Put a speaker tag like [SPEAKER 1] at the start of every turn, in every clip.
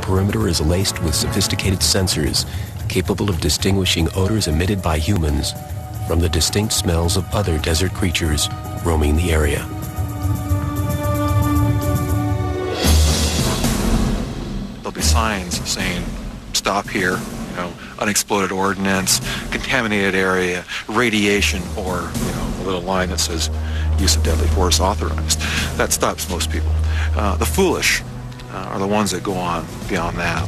[SPEAKER 1] perimeter is laced with sophisticated sensors capable of distinguishing odors emitted by humans from the distinct smells of other desert creatures roaming the area.
[SPEAKER 2] There'll be signs saying, stop here, unexploded ordnance, contaminated area, radiation, or, a little line that says use of deadly force authorized. That stops most people. The foolish are the ones that go on beyond that.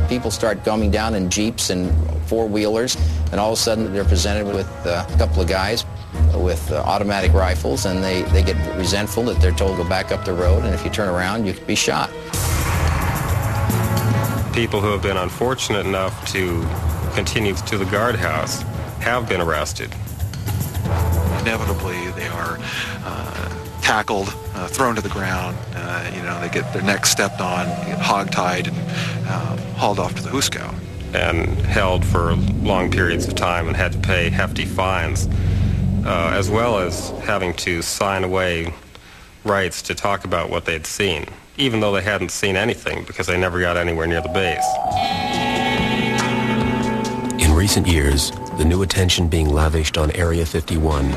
[SPEAKER 3] People start coming down in Jeeps and four-wheelers, and all of a sudden they're presented with a couple of guys with automatic rifles, and they get resentful that they're told to go back up the road, and if you turn around, you could be shot.
[SPEAKER 4] People who have been unfortunate enough to continue to the guardhouse have been arrested.
[SPEAKER 2] Inevitably, they are tackled, thrown to the ground, they get their necks stepped on, get hogtied, and hauled off to the hoosegow.
[SPEAKER 4] And held for long periods of time and had to pay hefty fines, as well as having to sign away rights to talk about what they'd seen, even though they hadn't seen anything because they never got anywhere near the base.
[SPEAKER 1] In recent years, the new attention being lavished on Area 51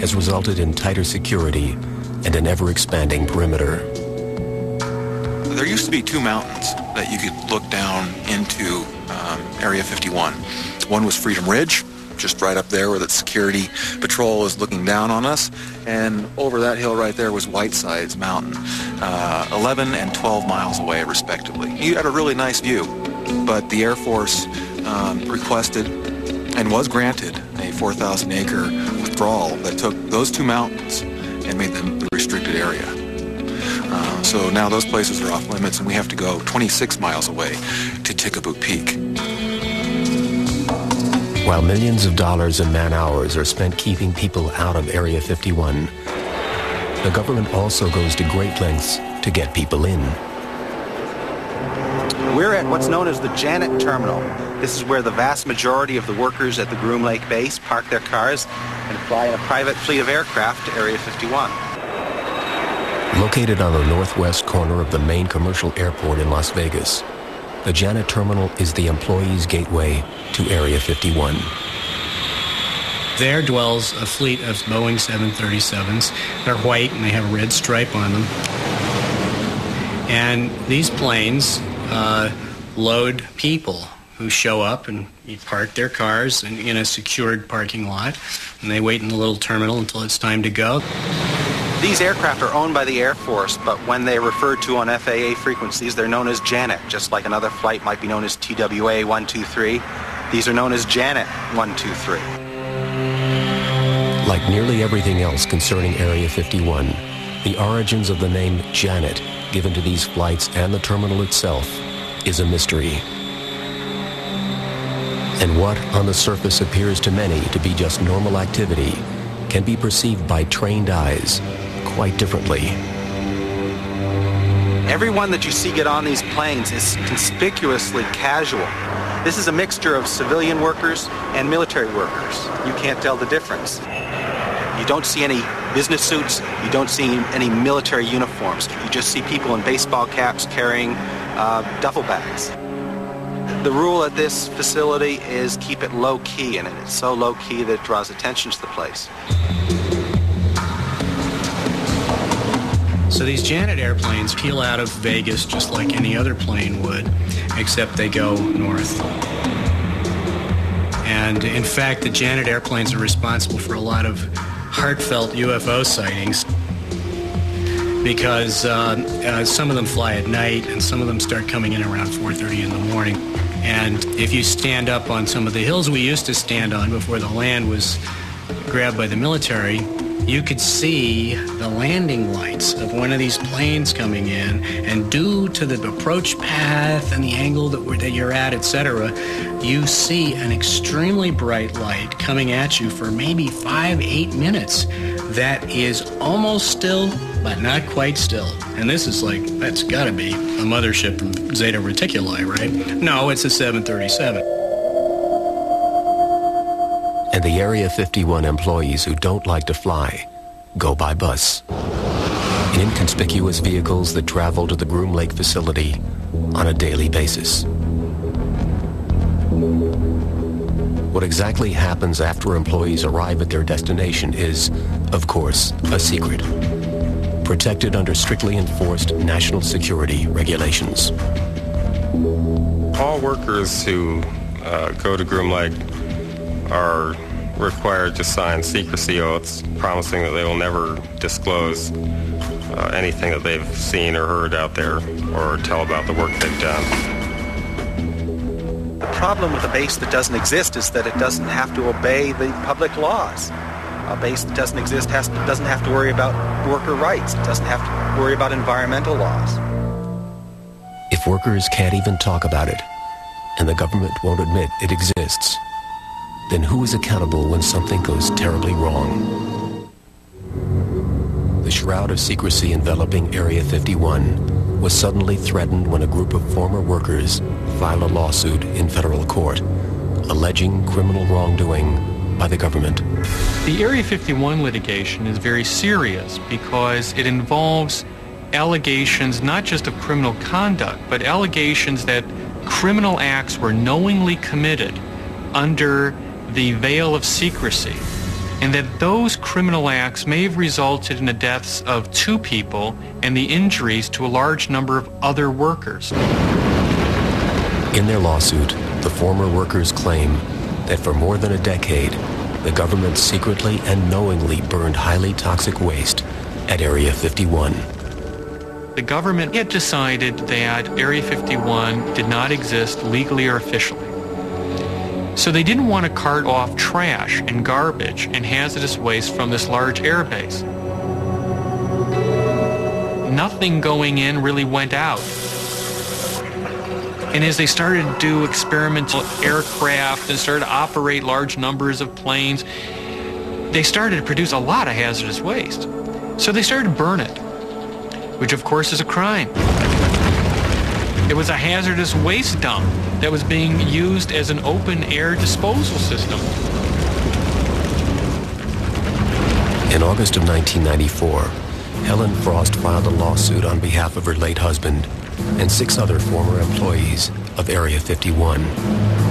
[SPEAKER 1] has resulted in tighter security and an ever-expanding perimeter.
[SPEAKER 2] There used to be two mountains that you could look down into Area 51. One was Freedom Ridge, just right up there where the security patrol is looking down on us, and over that hill right there was Whitesides Mountain, 11 and 12 miles away respectively. You had a really nice view, but the Air Force requested and was granted a 4,000-acre withdrawal that took those two mountains and made them the restricted area. So now those places are off limits, and we have to go 26 miles away to Tickaboo Peak.
[SPEAKER 1] While millions of dollars and man-hours are spent keeping people out of Area 51, the government also goes to great lengths to get people in.
[SPEAKER 5] We're at what's known as the Janet Terminal. This is where the vast majority of the workers at the Groom Lake base park their cars and fly in a private fleet of aircraft to Area 51.
[SPEAKER 1] Located on the northwest corner of the main commercial airport in Las Vegas, the Janet Terminal is the employees' gateway to Area 51.
[SPEAKER 6] There dwells a fleet of Boeing 737s. They're white and they have a red stripe on them. And these planes load people who show up and park their cars in a secured parking lot, and they wait in the little terminal until it's time to go.
[SPEAKER 5] These aircraft are owned by the Air Force, but when they're referred to on FAA frequencies, they're known as Janet, just like another flight might be known as TWA 123. These are known as Janet 123.
[SPEAKER 1] Like nearly everything else concerning Area 51, the origins of the name Janet, given to these flights and the terminal itself, is a mystery. And what, on the surface, appears to many to be just normal activity, can be perceived by trained eyes quite differently.
[SPEAKER 5] Everyone that you see get on these planes is conspicuously casual. This is a mixture of civilian workers and military workers. You can't tell the difference. You don't see any business suits. You don't see any military uniforms. You just see people in baseball caps carrying duffel bags. The rule at this facility is keep it low-key, and it's so low-key that it draws attention to the place.
[SPEAKER 6] So these Janet airplanes peel out of Vegas just like any other plane would, except they go north. And in fact, the Janet airplanes are responsible for a lot of heartfelt UFO sightings because some of them fly at night and some of them start coming in around 4:30 in the morning. And if you stand up on some of the hills we used to stand on before the land was grabbed by the military, you could see the landing lights of one of these planes coming in, and due to the approach path and the angle that you're at, etc., you see an extremely bright light coming at you for maybe 5-8 minutes that is almost still, but not quite still. And this is like, that's got to be a mothership from Zeta Reticuli, right? No, it's a 737.
[SPEAKER 1] And the Area 51 employees who don't like to fly go by bus. inconspicuous vehicles that travel to the Groom Lake facility on a daily basis. What exactly happens after employees arrive at their destination is, of course, a secret, protected under strictly enforced national security regulations.
[SPEAKER 4] All workers who go to Groom Lake are required to sign secrecy oaths promising that they will never disclose anything that they've seen or heard out there or tell about the work they've done.
[SPEAKER 5] The problem with a base that doesn't exist is that it doesn't have to obey the public laws. A base that doesn't exist doesn't have to worry about worker rights. It doesn't have to worry about environmental laws.
[SPEAKER 1] If workers can't even talk about it, and the government won't admit it exists, then who is accountable when something goes terribly wrong? The shroud of secrecy enveloping Area 51 was suddenly threatened when a group of former workers filed a lawsuit in federal court, alleging criminal wrongdoing by the government.
[SPEAKER 7] The Area 51 litigation is very serious because it involves allegations not just of criminal conduct, but allegations that criminal acts were knowingly committed under the veil of secrecy, and that those criminal acts may have resulted in the deaths of 2 people and the injuries to a large number of other workers.
[SPEAKER 1] In their lawsuit, the former workers claim that for more than a decade, the government secretly and knowingly burned highly toxic waste at Area 51.
[SPEAKER 7] The government had decided that Area 51 did not exist legally or officially. So they didn't want to cart off trash and garbage and hazardous waste from this large airbase. Nothing going in really went out. And as they started to do experimental aircraft and started to operate large numbers of planes, they started to produce a lot of hazardous waste. So they started to burn it, which of course is a crime. It was a hazardous waste dump that was being used as an open-air disposal system.
[SPEAKER 1] In August of 1994, Helen Frost filed a lawsuit on behalf of her late husband and 6 other former employees of Area 51.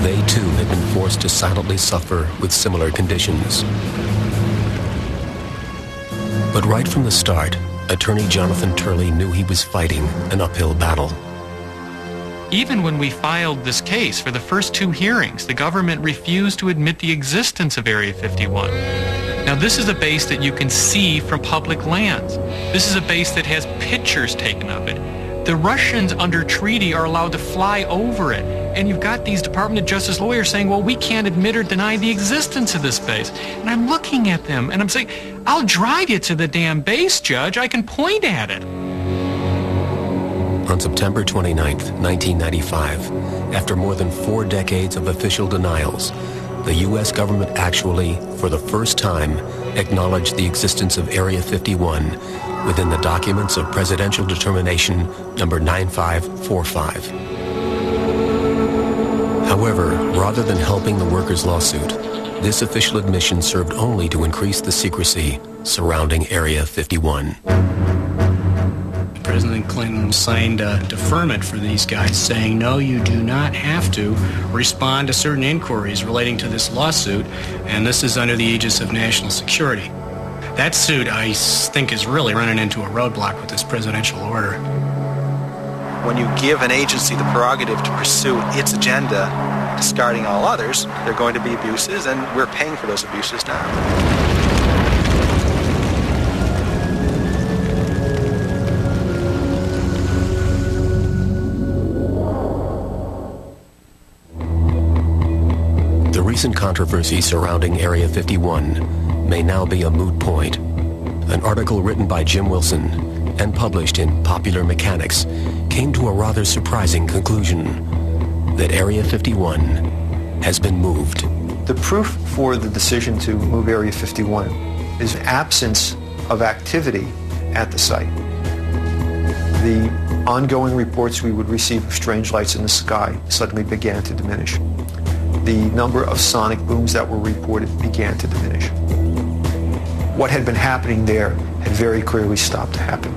[SPEAKER 1] They too had been forced to silently suffer with similar conditions. But right from the start, attorney Jonathan Turley knew he was fighting an uphill battle.
[SPEAKER 7] Even when we filed this case for the first 2 hearings, the government refused to admit the existence of Area 51. Now, this is a base that you can see from public lands. This is a base that has pictures taken of it. The Russians, under treaty, are allowed to fly over it. And you've got these Department of Justice lawyers saying, well, we can't admit or deny the existence of this base. And I'm looking at them, and I'm saying, I'll drive you to the damn base, Judge. I can point at it.
[SPEAKER 1] On September 29, 1995, after more than 4 decades of official denials, the U.S. government actually, for the first time, acknowledged the existence of Area 51 within the documents of Presidential Determination number 9545. However, rather than helping the workers' lawsuit, this official admission served only to increase the secrecy surrounding Area 51.
[SPEAKER 6] President Clinton signed a deferment for these guys saying, no, you do not have to respond to certain inquiries relating to this lawsuit, and this is under the aegis of national security. That suit, I think, is really running into a roadblock with this presidential order.
[SPEAKER 5] When you give an agency the prerogative to pursue its agenda, discarding all others, there are going to be abuses, and we're paying for those abuses now.
[SPEAKER 1] The recent controversy surrounding Area 51 may now be a moot point. An article written by Jim Wilson and published in Popular Mechanics came to a rather surprising conclusion that Area 51 has been moved.
[SPEAKER 8] The proof for the decision to move Area 51 is absence of activity at the site. The ongoing reports we would receive of strange lights in the sky suddenly began to diminish. The number of sonic booms that were reported began to diminish. What had been happening there had very clearly stopped to happen.